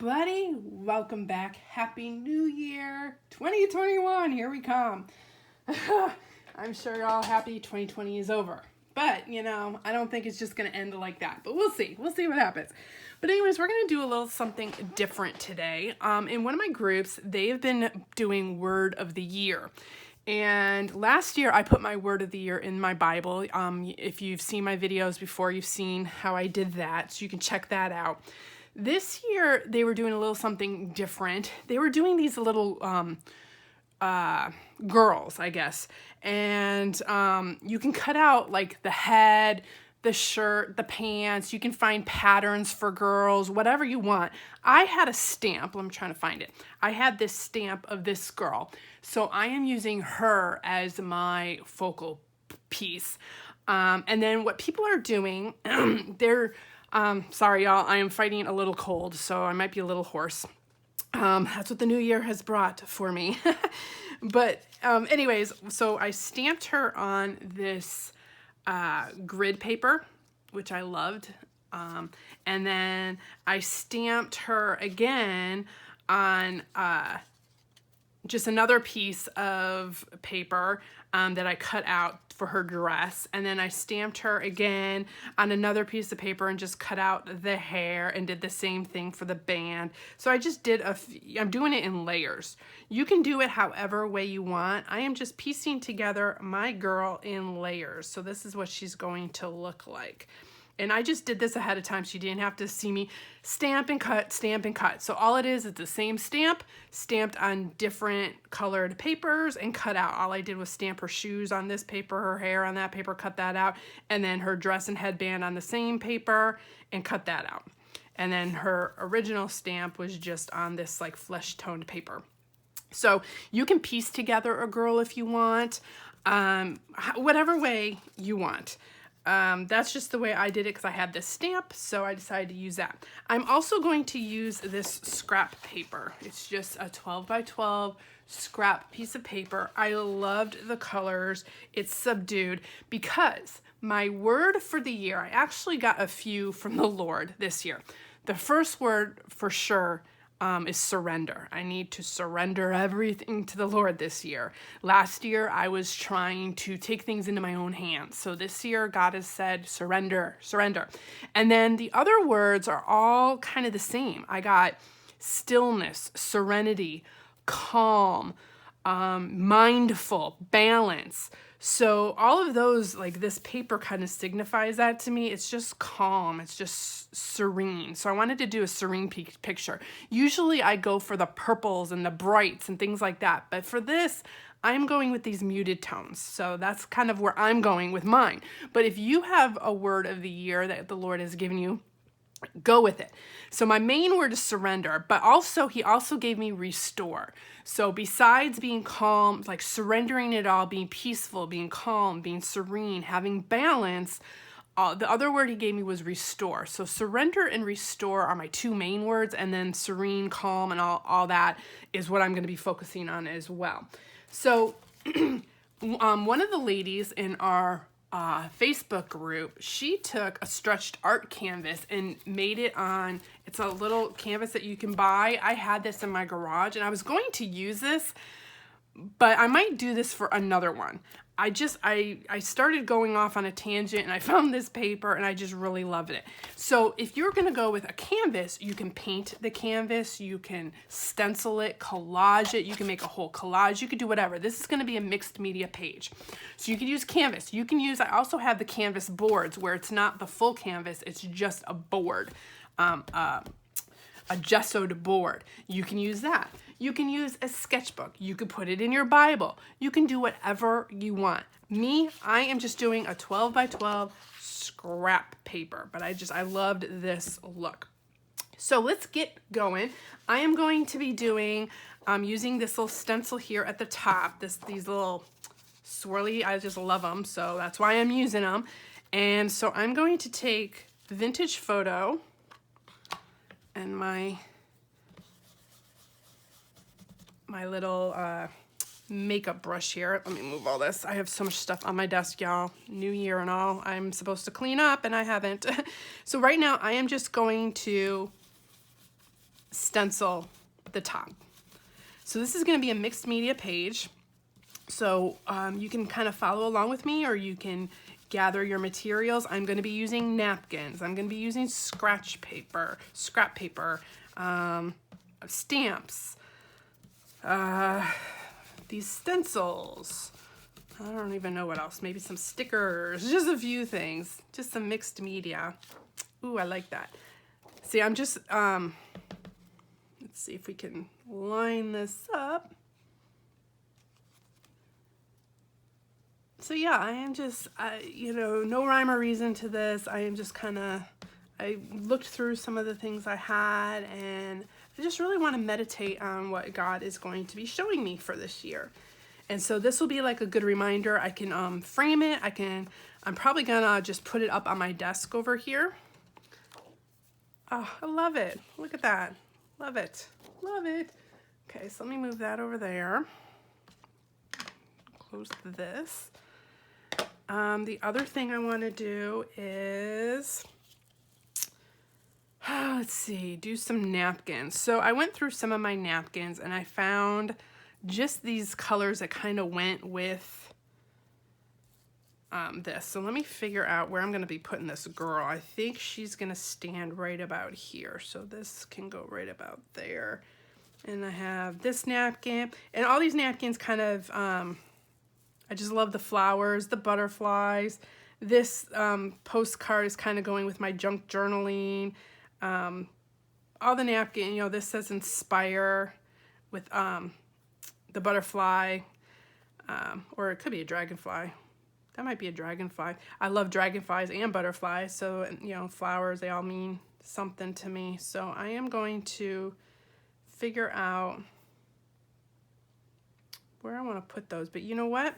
everybody. Welcome back. Happy New Year 2021. Here we come. I'm sure you're all happy 2020 is over. But, I don't think it's just going to end like that. But we'll see. We'll see what happens. But anyways, we're going to do a little something different today. In one of my groups, they've been doing Word of the Year. And last year, I put my Word of the Year in my Bible. If you've seen my videos before, you've seen how I did that. So you can check that out. This year, they were doing a little something different. They were doing these little girls, I guess. And you can cut out like the head, the shirt, the pants. You can find patterns for girls, whatever you want. I had a stamp. I'm trying to find it. I had this stamp of this girl. So I am using her as my focal piece. And then what people are doing, they're... sorry, y'all, I am fighting a little cold, so I might be a little hoarse. That's what the new year has brought for me. But anyways, so I stamped her on this grid paper, which I loved. And then I stamped her again on just another piece of paper that I cut out for her dress, and then I stamped her again on another piece of paper and just cut out the hair and did the same thing for the band. So I just did I'm doing it in layers. You can do it however way you want. I am just piecing together my girl in layers. So this is what she's going to look like. And I just did this ahead of time so you didn't have to see me stamp and cut, stamp and cut. So all it is the same stamp, stamped on different colored papers and cut out. All I did was stamp her shoes on this paper, her hair on that paper, cut that out. And then her dress and headband on the same paper and cut that out. And then her original stamp was just on this like flesh toned paper. So you can piece together a girl if you want, whatever way you want. That's just the way I did it because I had this stamp, so I decided to use that. I'm also going to use this scrap paper. It's just a 12 by 12 scrap piece of paper. I loved the colors. It's subdued because my word for the year, I actually got a few from the Lord this year. The first word for sure is surrender. I need to surrender everything to the Lord this year. Last year, I was trying to take things into my own hands. So this year, God has said, surrender, surrender. And then the other words are all kind of the same. I got stillness, serenity, calm, mindful, balance. So all of those, like this paper kind of signifies that to me. It's just calm. It's just serene. So I wanted to do a serene picture. Usually I go for the purples and the brights and things like that. But for this, I'm going with these muted tones. So that's kind of where I'm going with mine. But if you have a word of the year that the Lord has given you, go with it. So my main word is surrender, but also he also gave me restore. So besides being calm, like surrendering it all, being peaceful, being calm, being serene, having balance, the other word he gave me was restore. So surrender and restore are my two main words, and then serene, calm, and all that is what I'm going to be focusing on as well. So one of the ladies in our Facebook group, she took a stretched art canvas and made it on, it's a little canvas that you can buy. I had this in my garage and I was going to use this, but I might do this for another one. I started going off on a tangent and I found this paper and I just really loved it. So if you're going to go with a canvas, you can paint the canvas, you can stencil it, collage it, you can make a whole collage, you could do whatever. This is going to be a mixed media page. So you can use canvas. You can use, I also have the canvas boards where it's not the full canvas, it's just a board, a gessoed board. You can use that. You can use a sketchbook. You could put it in your Bible. You can do whatever you want. Me, I am just doing a 12 by 12 scrap paper, but I loved this look. So let's get going. I am going to be doing, using this little stencil here at the top, these little swirly, I just love them, so that's why I'm using them. And so I'm going to take Vintage Photo and my little makeup brush here. Let me move all this. I have so much stuff on my desk, y'all. New year and all. I'm supposed to clean up and I haven't. So right now I am just going to stencil the top. So this is going to be a mixed media page. So you can kind of follow along with me, or you can gather your materials. I'm going to be using napkins. I'm going to be using scrap paper, stamps, these stencils. I don't even know what else. Maybe some stickers, just a few things, just some mixed media. Ooh, I like that. See, I'm just, let's see if we can line this up. So yeah, I am just, you know, no rhyme or reason to this. I am just kind of, I looked through some of the things I had, and I just really want to meditate on what God is going to be showing me for this year. And so this will be like a good reminder. I can frame it. I'm probably gonna just put it up on my desk over here. Oh, I love it. Look at that. Love it. Love it. Okay, so let me move that over there. Close this. The other thing I want to do is, let's see, do some napkins. So I went through some of my napkins and I found just these colors that kind of went with this. So let me figure out where I'm going to be putting this girl. I think she's going to stand right about here. So this can go right about there. And I have this napkin, and all these napkins kind of, I just love the flowers, the butterflies. This postcard is kind of going with my junk journaling. All the napkin, you know, this says inspire with the butterfly, or it could be a dragonfly. That might be a dragonfly. I love dragonflies and butterflies, so, you know, flowers, they all mean something to me. So I am going to figure out where I want to put those. But you know what?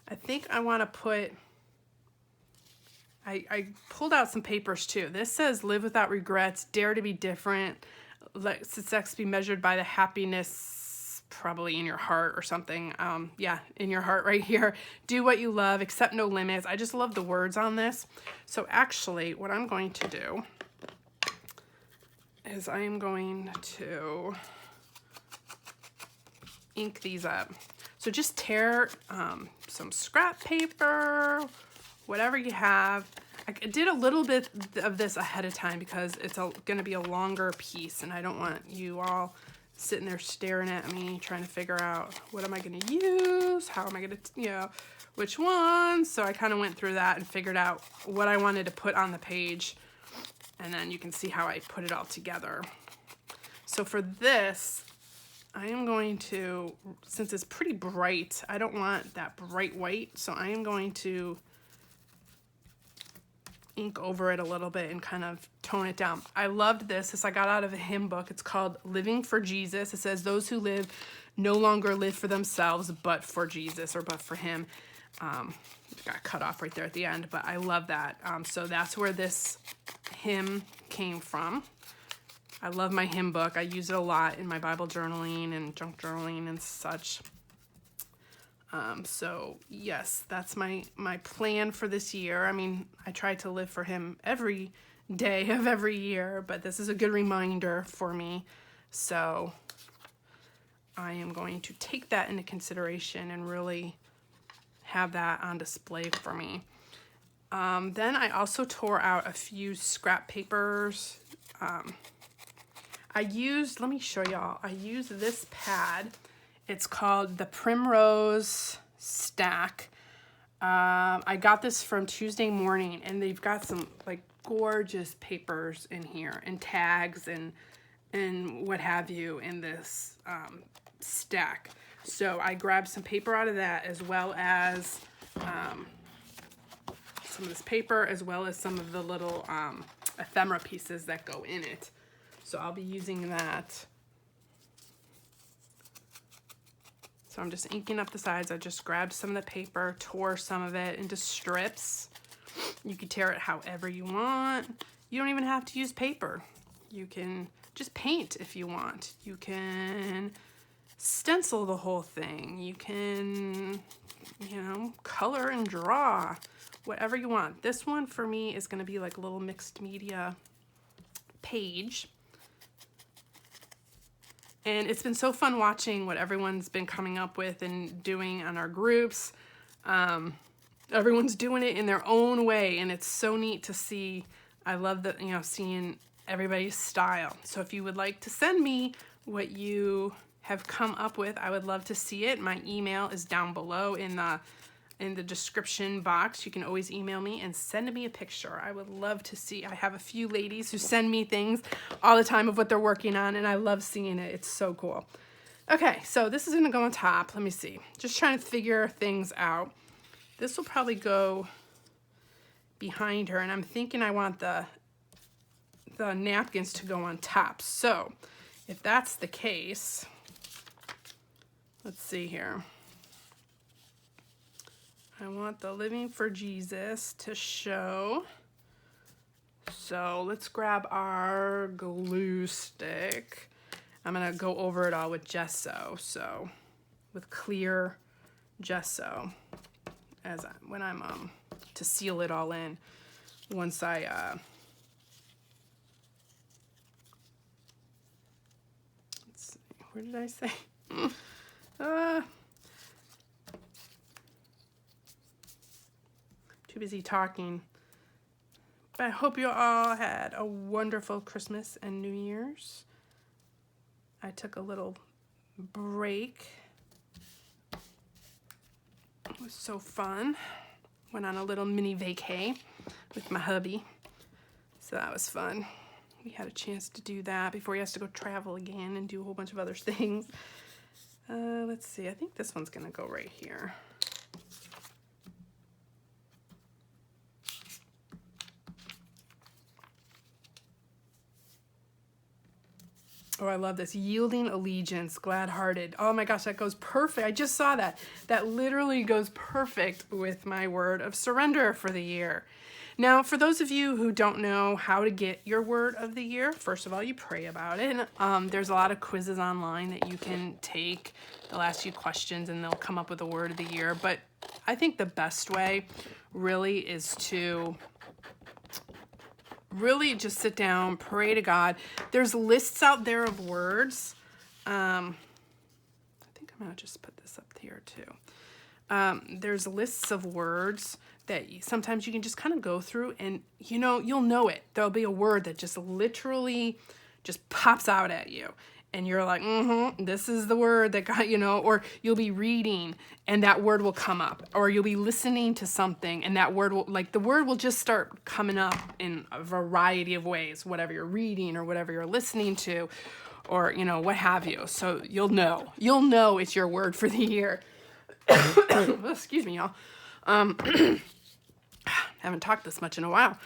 I think I want to put, I pulled out some papers too. This says live without regrets, dare to be different, let success be measured by the happiness probably in your heart or something. Yeah, in your heart right here. Do what you love, accept no limits. I just love the words on this. So actually what I'm going to do is I am going to ink these up. So just tear some scrap paper, whatever you have. I did a little bit of this ahead of time because it's going to be a longer piece, and I don't want you all sitting there staring at me trying to figure out what am I going to use, how am I going to, you know, which ones. So I kind of went through that and figured out what I wanted to put on the page, and then you can see how I put it all together. So for this, I am going to, since it's pretty bright, I don't want that bright white, so I am going to ink over it a little bit and kind of tone it down. I loved this. This I got out of a hymn book. It's called Living for Jesus. It says, those who live no longer live for themselves, but for Jesus, or but for him. It got cut off right there at the end, but I love that. So that's where this hymn came from. I love my hymn book. I use it a lot in my Bible journaling and junk journaling and such. So yes, that's my plan for this year. I mean, I try to live for him every day of every year, but this is a good reminder for me. So I am going to take that into consideration and really have that on display for me. Then I also tore out a few scrap papers. I used, let me show y'all, I used this pad. It's called the Primrose Stack. I got this from Tuesday Morning, and they've got some like gorgeous papers in here and tags and what have you in this stack. So I grabbed some paper out of that, as well as some of this paper, as well as some of the little ephemera pieces that go in it. So I'll be using that. So I'm just inking up the sides. I just grabbed some of the paper, tore some of it into strips. You can tear it however you want. You don't even have to use paper. You can just paint if you want. You can stencil the whole thing. You can, you know, color and draw, whatever you want. This one for me is going to be like a little mixed media page. And it's been so fun watching what everyone's been coming up with and doing on our groups. Everyone's doing it in their own way, and it's so neat to see. I love that, seeing everybody's style. So if you would like to send me what you have come up with, I would love to see it. My email is down below in the description box. You can always email me and send me a picture. I would love to see. I have a few ladies who send me things all the time of what they're working on, and I love seeing it. It's so cool. Okay, so this is gonna go on top. Let me see. Just trying to figure things out. This will probably go behind her, and I'm thinking I want the napkins to go on top. So if that's the case, let's see here. I want the Living for Jesus to show. So let's grab our glue stick. I'm gonna go over it all with gesso, so with clear gesso when I'm to seal it all in. Once I let's see, where did I say? Too busy talking. But I hope you all had a wonderful Christmas and New Year's. I took a little break. It was so fun. Went on a little mini vacay with my hubby. So that was fun. We had a chance to do that before he has to go travel again and do a whole bunch of other things. Let's see, I think this one's gonna go right here. Oh, I love this. Yielding allegiance, glad-hearted. Oh my gosh, that goes perfect. I just saw that. That literally goes perfect with my word of surrender for the year. Now, for those of you who don't know how to get your word of the year, first of all, you pray about it. There's a lot of quizzes online that you can take. They'll ask you questions and they'll come up with a word of the year. But I think the best way really is to really just sit down, pray to God. There's lists out there of words. I think I'm gonna just put this up here too. There's lists of words that sometimes you can just kind of go through and you'll know it. There'll be a word that just literally just pops out at you. And you're like, this is the word that got, or you'll be reading and that word will come up, or you'll be listening to something and that word will, the word will just start coming up in a variety of ways, whatever you're reading or whatever you're listening to, or, what have you. So you'll know it's your word for the year. Excuse me, y'all. Haven't talked this much in a while.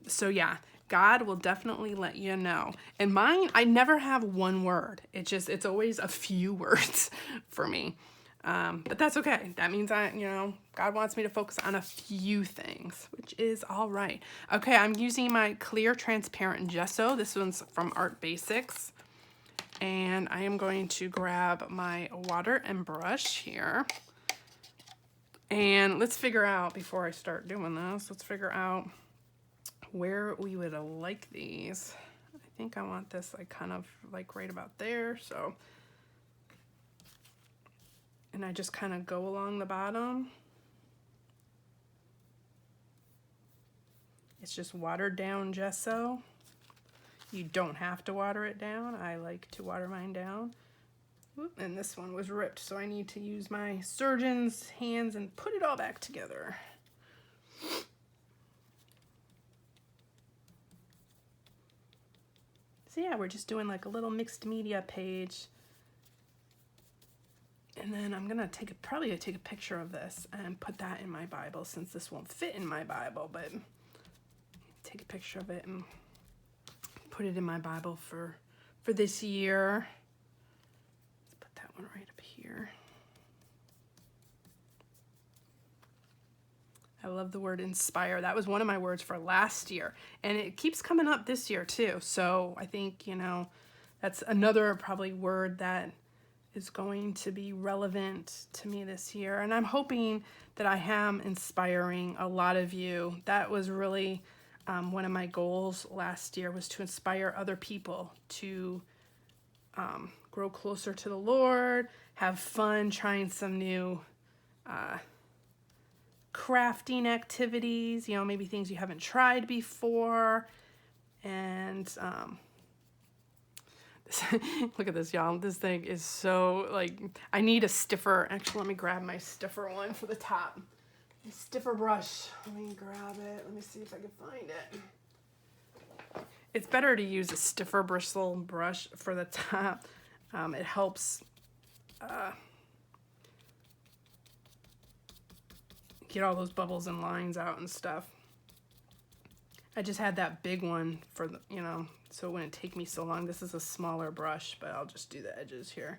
So yeah. God will definitely let you know. And mine, I never have one word. It's always a few words for me. But that's okay. That means God wants me to focus on a few things, which is all right. Okay, I'm using my clear transparent gesso. This one's from Art Basics. And I am going to grab my water and brush here. And let's figure out, before I start doing this, let's figure out where we would like these. I think I want this kind of right about there. So, and I just kind of go along the bottom. It's just watered down gesso. You don't have to water it down. I like to water mine down. And this one was ripped, so I need to use my surgeon's hands and put it all back together. So yeah, we're just doing a little mixed media page. And then I'm gonna probably take a picture of this and put that in my Bible, since this won't fit in my Bible, but take a picture of it and put it in my Bible for this year. Let's put that one right up here. I love the word inspire. That was one of my words for last year. And it keeps coming up this year too. So I think, that's another probably word that is going to be relevant to me this year. And I'm hoping that I am inspiring a lot of you. That was really one of my goals last year, was to inspire other people to grow closer to the Lord, have fun trying some new crafting activities, you know, maybe things you haven't tried before. And look at this, y'all. This thing is so, like, I need a stiffer. Actually, let me grab my stiffer one for the top. A stiffer brush. Let me grab it. Let me see if I can find it. It's better to use a stiffer bristle brush for the top. It helps get all those bubbles and lines out and stuff. I just had that big one for the, you know, so it wouldn't take me so long. This is a smaller brush, but I'll just do the edges here.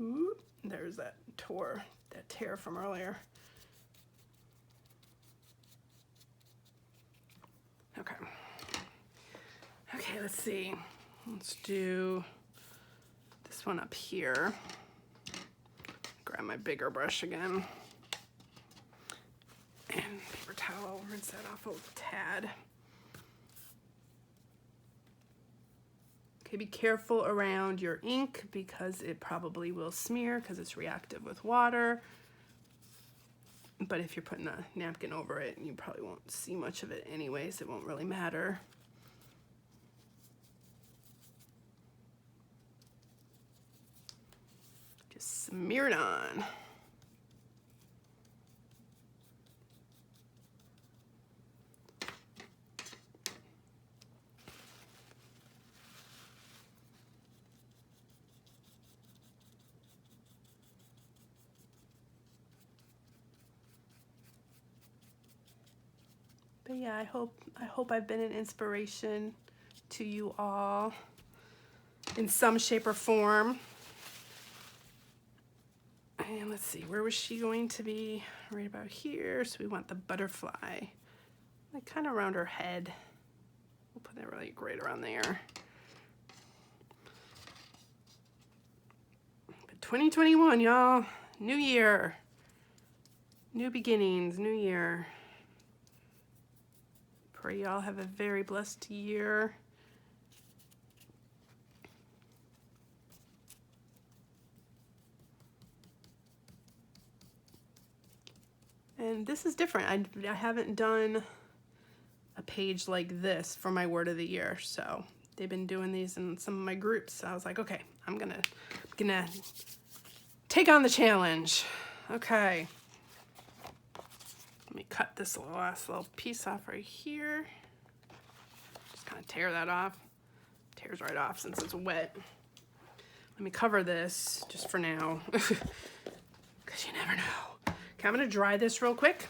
Ooh, there's that tear from earlier. Okay. Okay, let's see. Let's do this one up here. Grab my bigger brush again. And paper towel, rinse that off a tad. Okay, be careful around your ink because it probably will smear because it's reactive with water. But if you're putting a napkin over it, you probably won't see much of it anyways. It won't really matter. Just smear it on. But yeah, I hope I've been an inspiration to you all in some shape or form. And let's see, where was she going to be? Right about here. So we want the butterfly, like kind of around her head. We'll put that really right around there. But 2021, y'all, new year, new beginnings, new year. Pray y'all have a very blessed year. And this is different. I haven't done a page like this for my word of the year. So they've been doing these in some of my groups. So I was like, okay, I'm gonna take on the challenge. Okay. Let me cut this last little piece off right here. Just kind of tear that off. Tears right off since it's wet. Let me cover this just for now, because you never know. Okay, I'm gonna dry this real quick.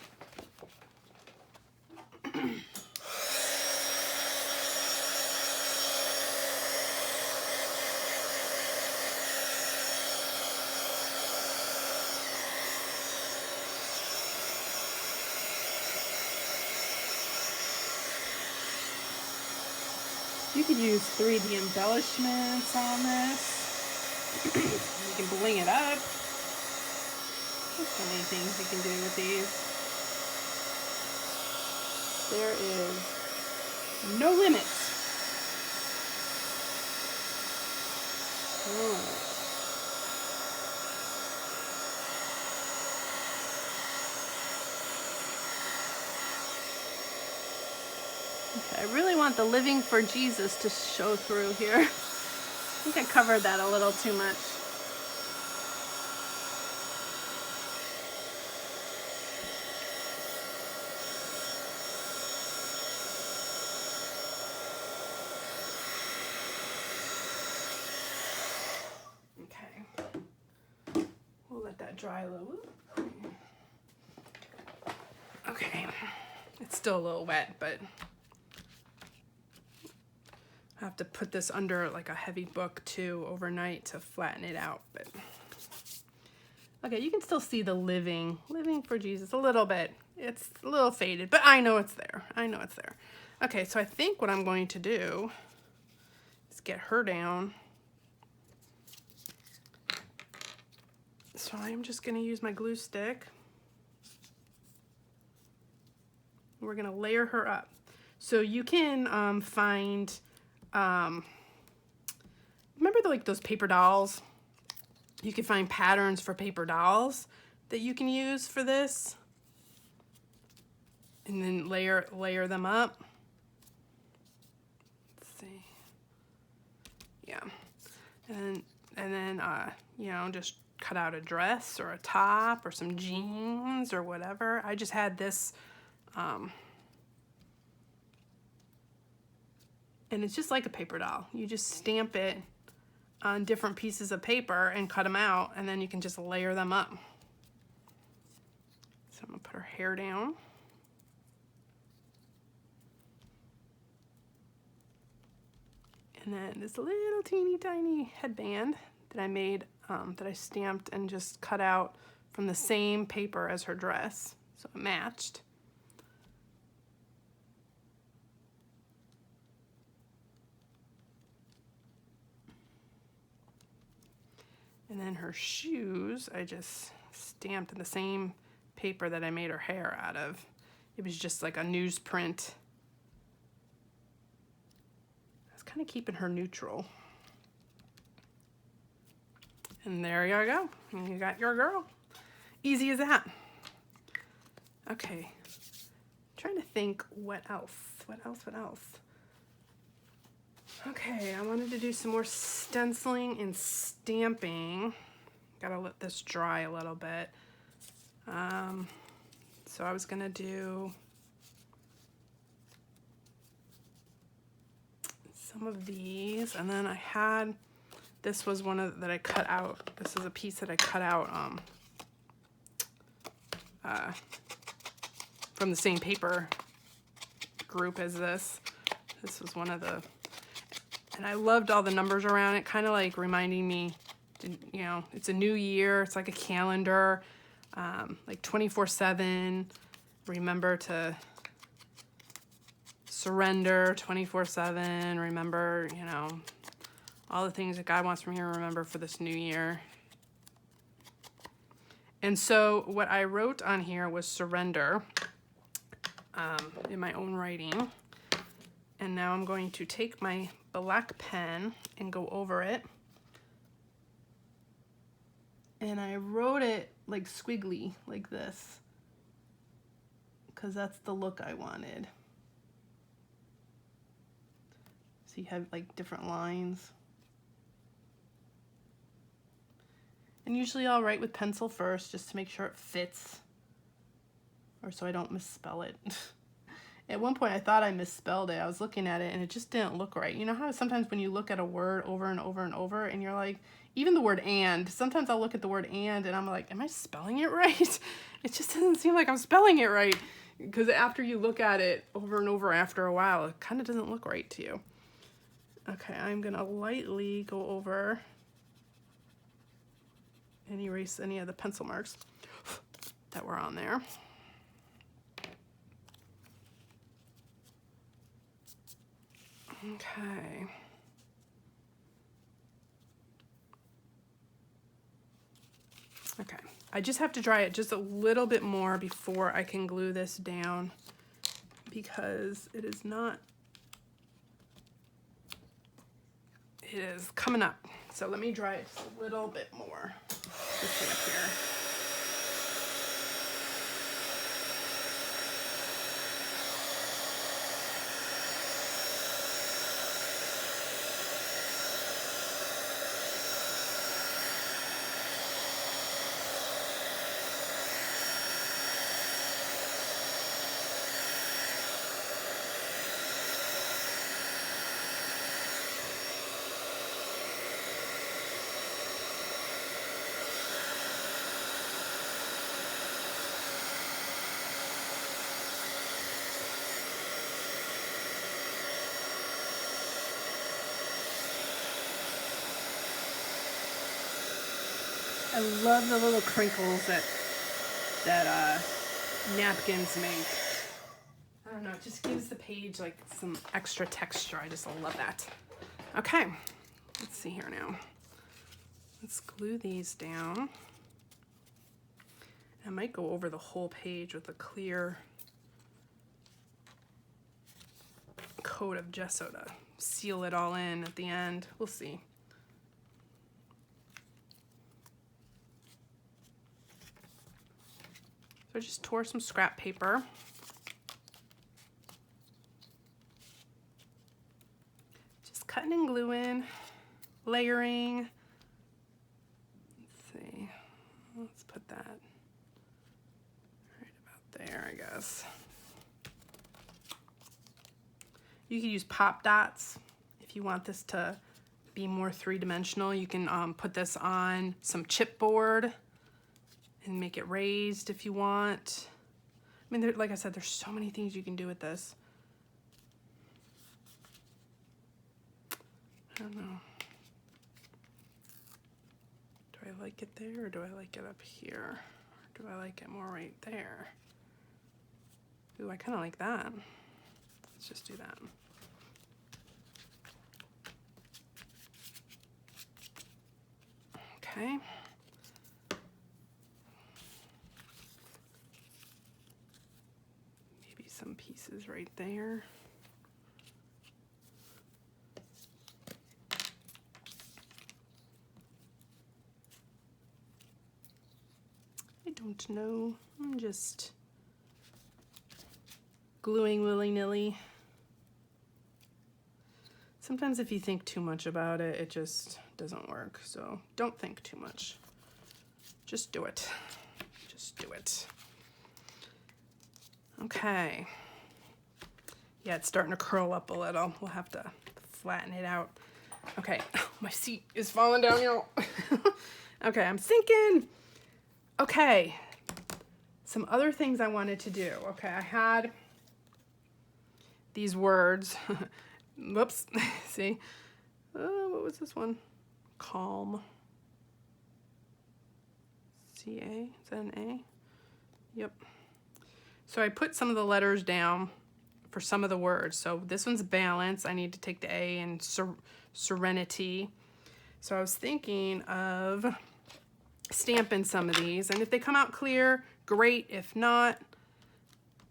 You could use 3D embellishments on this. You can bling it up. There's so many things you can do with these. There is no limits. Oh. Okay, I really want the living for Jesus to show through here. I think I covered that a little too much. Okay, we'll let that dry a little. Okay, it's still a little wet, but I have to put this under like a heavy book too overnight to flatten it out. But okay, you can still see the living for Jesus a little bit. It's a little faded, but I know it's there. I know it's there. Okay, so I think what I'm going to do is get her down. So I'm just going to use my glue stick. We're going to layer her up. So you can find like those paper dolls. You can find patterns for paper dolls that you can use for this. And then layer them up. Let's see. Yeah. And then you know, just cut out a dress or a top or some jeans or whatever. I just had this and it's just like a paper doll. You just stamp it on different pieces of paper and cut them out, and then you can just layer them up. So I'm gonna put her hair down. And then this little teeny tiny headband that I made, that I stamped and just cut out from the same paper as her dress, so it matched. And then her shoes, I just stamped in the same paper that I made her hair out of. It was just like a newsprint. I was kind of keeping her neutral. And there you go. And you got your girl. Easy as that. Okay. I'm trying to think what else. What else? Okay, I wanted to do some more stenciling and stamping. Gotta let this dry a little bit. So I was gonna do some of these, and then I had, this was one that I cut out. This is a piece that I cut out from the same paper group as this. This was one of the, and I loved all the numbers around it, kind of like reminding me, you know, it's a new year. It's like a calendar, like 24/7. Remember to surrender 24/7. Remember, you know, all the things that God wants me to remember for this new year. And so what I wrote on here was surrender in my own writing. And now I'm going to take my black pen and go over it. And I wrote it like squiggly, like this, because that's the look I wanted. So you have like different lines. And usually I'll write with pencil first just to make sure it fits, or so I don't misspell it. At one point I thought I misspelled it. I was looking at it and it just didn't look right. You know how sometimes when you look at a word over and over and over and you're like, even the word and, sometimes I'll look at the word and I'm like, am I spelling it right? It just doesn't seem like I'm spelling it right. Because after you look at it over and over after a while, it kind of doesn't look right to you. Okay, I'm gonna lightly go over and erase any of the pencil marks that were on there. Okay. Okay, I just have to dry it just a little bit more before I can glue this down, because it is not, it is coming up. So let me dry it just a little bit more. This way up here. I love the little crinkles that napkins make. I don't know, it just gives the page like some extra texture. I just love that. Okay, let's see here now. Let's glue these down. I might go over the whole page with a clear coat of gesso to seal it all in at the end. We'll see. So I just tore some scrap paper. Just cutting and gluing, layering. Let's see, let's put that right about there, I guess. You can use pop dots if you want this to be more three-dimensional. You can put this on some chipboard and make it raised if you want. I mean, like I said, there's so many things you can do with this. I don't know. Do I like it there or do I like it up here? Or do I like it more right there? Ooh, I kind of like that. Let's just do that. Okay. Maybe some pieces right there. I don't know. I'm just gluing willy-nilly. Sometimes if you think too much about it, it just doesn't work. So don't think too much. Just do it. Just do it. Okay. Yeah, it's starting to curl up a little. We'll have to flatten it out. Okay, my seat is falling down, y'all. Okay, I'm sinking. Okay, some other things I wanted to do. Okay, I had these words. Whoops, see? What was this one? Calm. C-A, is that an A? Yep. So I put some of the letters down for some of the words. So this one's balance. I need to take the A and serenity. So I was thinking of stamping some of these, and if they come out clear, great. If not,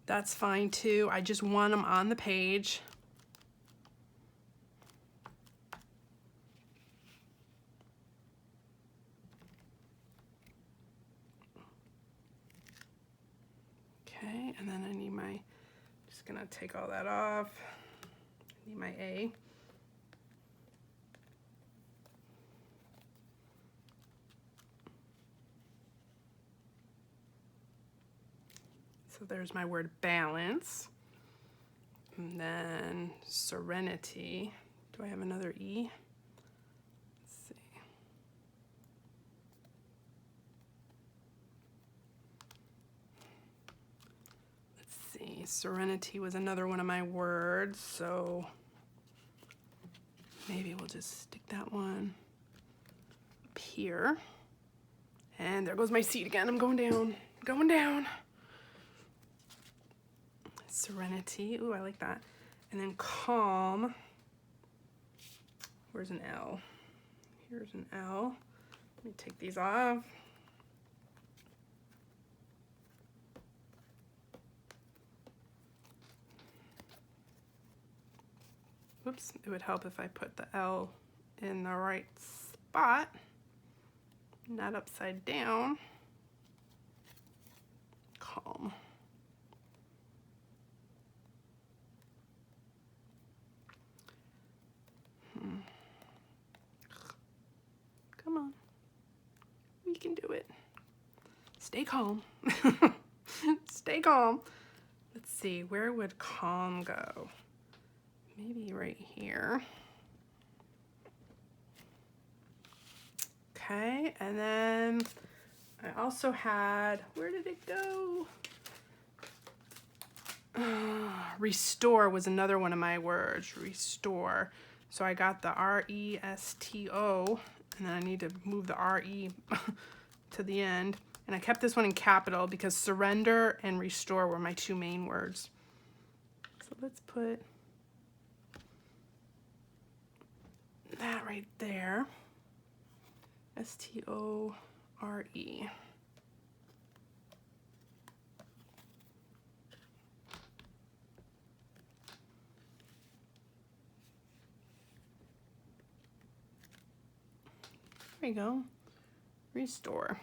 that's fine too. I just want them on the page. Okay, and then I need my, just gonna take all that off. I need my A. So there's my word balance. And then serenity. Do I have another E? Let's see. Let's see. Serenity was another one of my words, so maybe we'll just stick that one up here. And there goes my seat again. I'm going down. Going down. Serenity. Ooh, I like that. And then calm. Where's an L? Here's an L. Let me take these off. Whoops, it would help if I put the L in the right spot, not upside down. Calm. Come on. We can do it. Stay calm. Stay calm. Let's see, where would calm go? Maybe right here. Okay, and then I also had, where did it go? Restore was another one of my words, restore. So I got the R-E-S-T-O, and then I need to move the R-E to the end. And I kept this one in capital because surrender and restore were my two main words. So let's put that right there. S-T-O-R-E. There you go. Restore.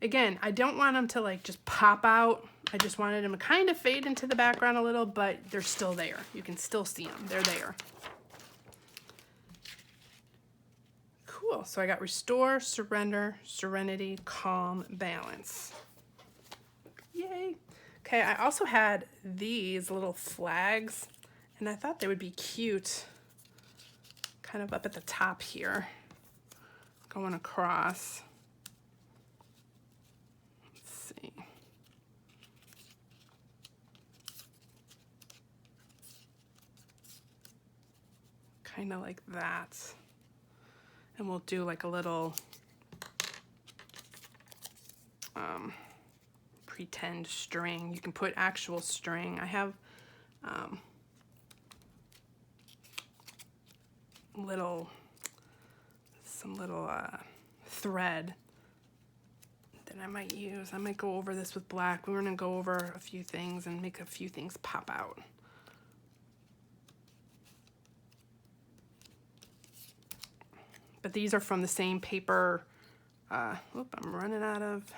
Again, I don't want them to like just pop out. I just wanted them to kind of fade into the background a little, but they're still there. You can still see them. They're there. Cool. So I got restore, surrender, serenity, calm, balance. Yay. Okay, I also had these little flags, and I thought they would be cute. Kind of up at the top here, going across. Let's see. Kind of like that. And we'll do like a little pretend string. You can put actual string. I have some little thread that I might use. I might go over this with black. We're gonna go over a few things and make a few things pop out. But these are from the same paper. Oop, I'm running out of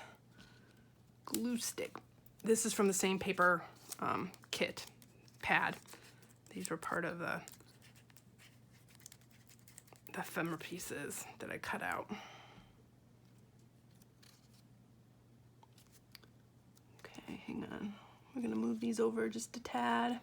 glue stick. This is from the same paper kit pad. These were part of the ephemera pieces that I cut out. Okay, hang on. We're gonna move these over just a tad.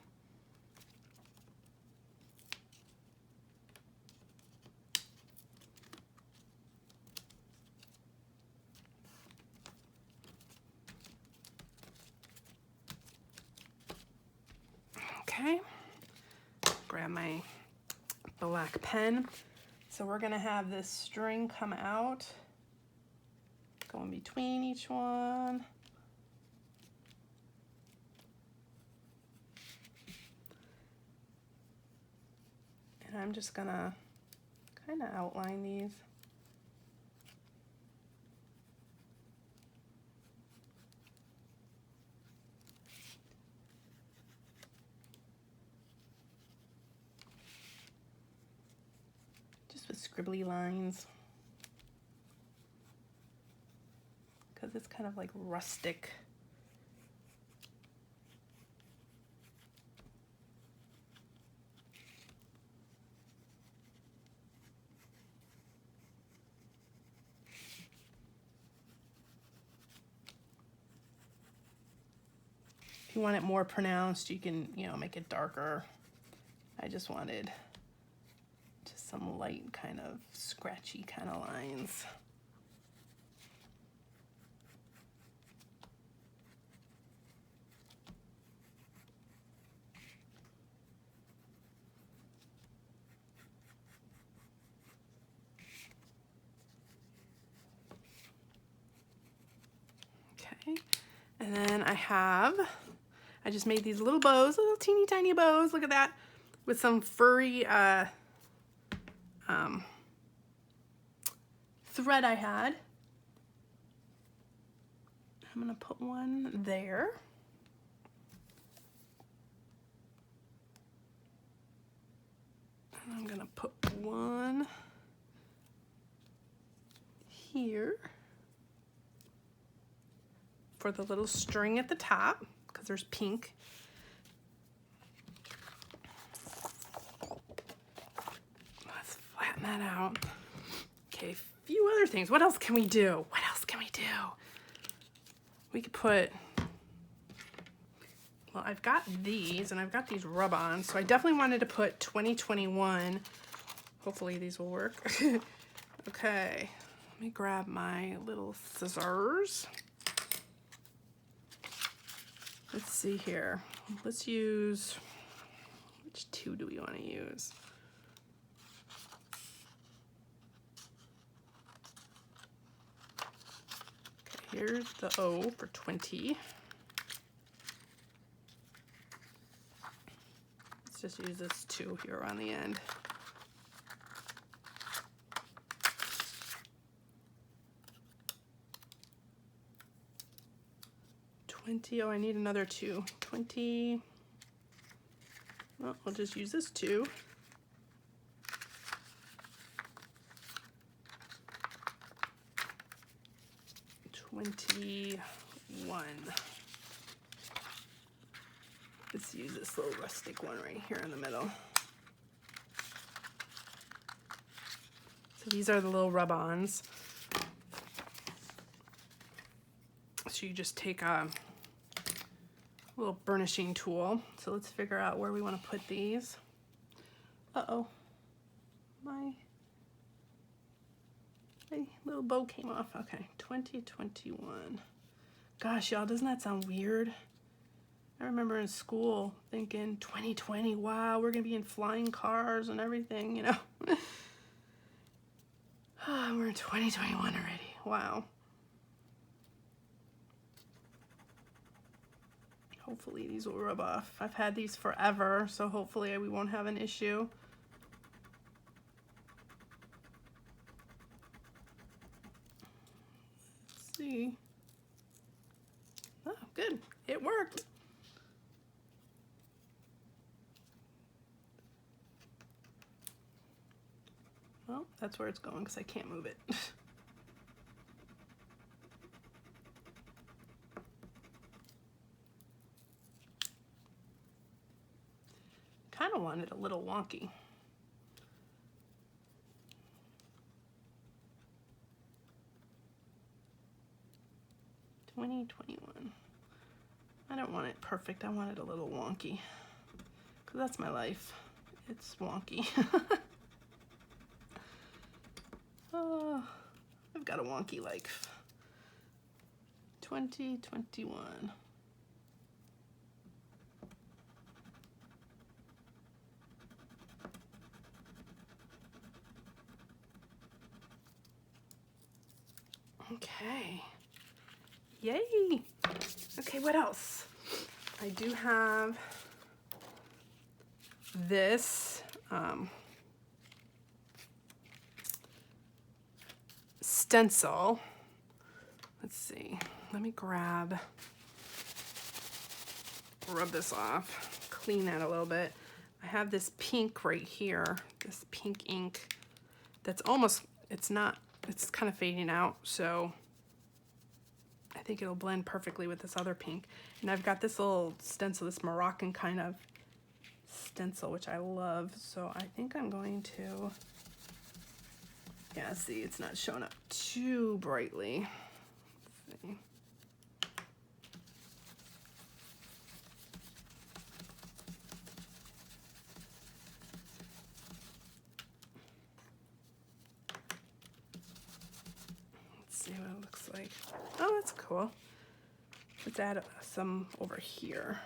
Okay, grab my black pen. So we're gonna have this string come out, go in between each one. And I'm just gonna kind of outline these. With scribbly lines, because it's kind of like rustic. If you want it more pronounced, you can, you know, make it darker. I just wanted some light kind of scratchy kind of lines. Okay, and then I just made these little bows, little teeny tiny bows, look at that, with some furry thread I had. I'm gonna put one there. And I'm gonna put one here for the little string at the top, because there's pink. Let's flatten that out. Okay, a few other things. What else can we do? What else can we do? We could put, well, I've got these and I've got these rub-ons, so I definitely wanted to put 2021. Hopefully these will work. Okay, let me grab my little scissors. Let's see here. Let's use, which two do we want to use? Okay, here's the O for 20. Let's just use this 2 here on the end. Oh, I need another 2. 20. Well, we'll just use this 2. 20. 21. Let's use this little rustic one right here in the middle. So these are the little rub-ons. So you just take a little burnishing tool. So let's figure out where we want to put these. Uh-oh, my little bow came off. Okay, 2021. Gosh, y'all, doesn't that sound weird? I remember in school thinking 2020, wow, we're gonna be in flying cars and everything, you know. We're in 2021 already, wow. Hopefully these will rub off. I've had these forever, so hopefully we won't have an issue. Let's see. Oh, good, it worked. Well, that's where it's going because I can't move it. Kind of want it a little wonky. $20.21. I don't want it perfect. I want it a little wonky because that's my life. It's wonky. Oh, I've got a wonky life. 2021. Okay. Yay. Okay, what else? I do have this stencil. Let's see. Let me rub this off, clean that a little bit. I have this pink right here, this pink ink that's almost, it's kind of fading out, so I think it'll blend perfectly with this other pink. And I've got this little stencil, this Moroccan kind of stencil, which I love, so I think I'm going to, yeah, see, it's not showing up too brightly. Let's see. Let's see what it looks like. Oh, that's cool. Let's add some over here.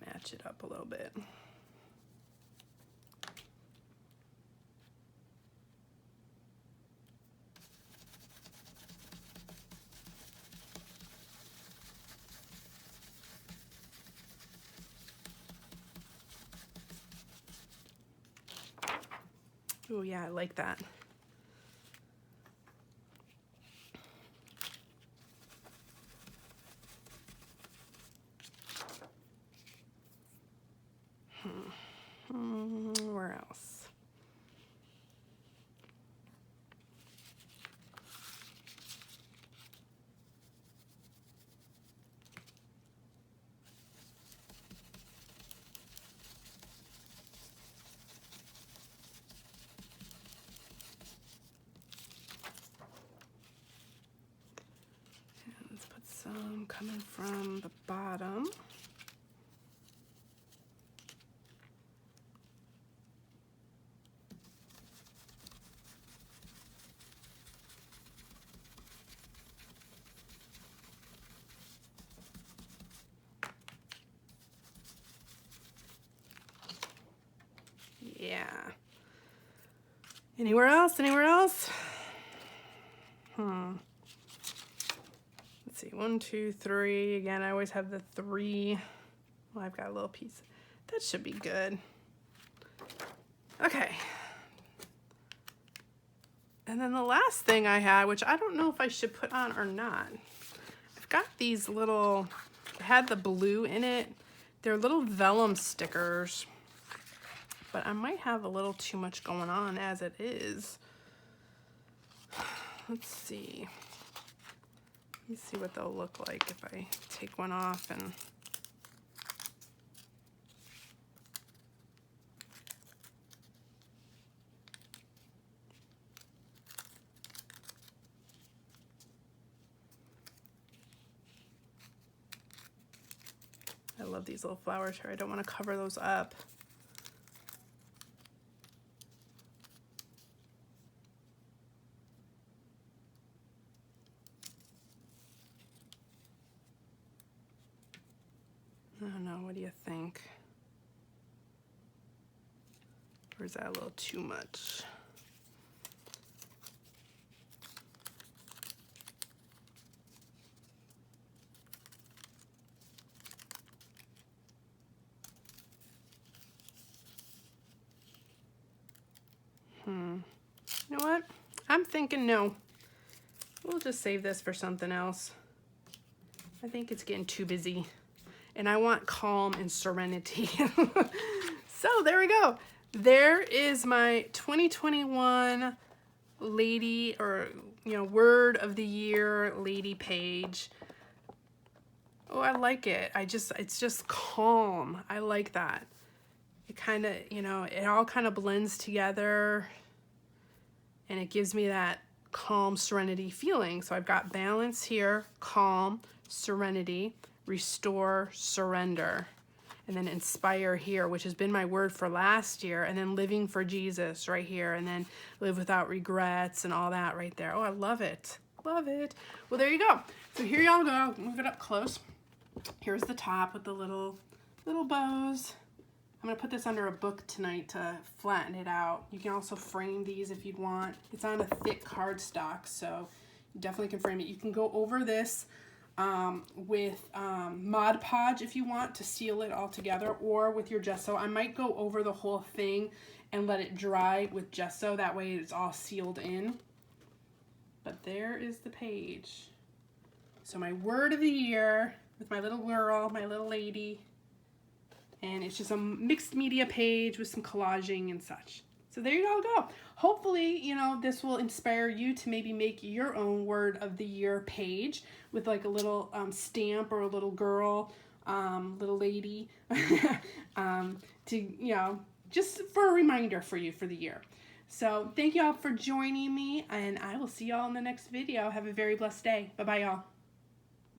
Match it up a little bit. Oh yeah, I like that. Where else? And let's put some coming from the bottom. Yeah. Anywhere else? Anywhere else? Let's see. 1, 2, 3. Again, I always have the 3. Well, I've got a little piece. That should be good. Okay. And then the last thing I had, which I don't know if I should put on or not. I've got these little, had the blue in it. They're little vellum stickers. But I might have a little too much going on as it is. let's see. Let me see what they'll look like if I take one off and I love these little flowers here. I don't want to cover those up. I don't know, what do you think? Or is that a little too much? You know what? I'm thinking no. We'll just save this for something else. I think it's getting too busy. And I want calm and serenity. So there we go. There is my 2021 lady, or word of the year lady page. Oh, I like it. It's just calm. I like that. It kind of, it all kind of blends together, and it gives me that calm, serenity feeling. So I've got balance here, calm, serenity, restore, surrender, and then inspire here, which has been my word for last year, and then living for Jesus right here, and then live without regrets and all that right there. Oh, I love it. Love it. Well, there you go. So here y'all go. I'll move it up close. Here's the top with the little bows. I'm gonna put this under a book tonight to flatten it out. You can also frame these if you'd want. It's on a thick cardstock, so you definitely can frame it. You can go over this with Mod Podge if you want to seal it all together, or with your gesso. I might go over the whole thing and let it dry with gesso. That way it's all sealed in. But there is the page. So my word of the year with my little girl, my little lady. And it's just a mixed media page with some collaging and such. So there you all go. Hopefully, this will inspire you to maybe make your own word of the year page with like a little stamp or a little girl, little lady, to, just for a reminder for you for the year. So thank you all for joining me, and I will see y'all in the next video. Have a very blessed day. Bye-bye, y'all.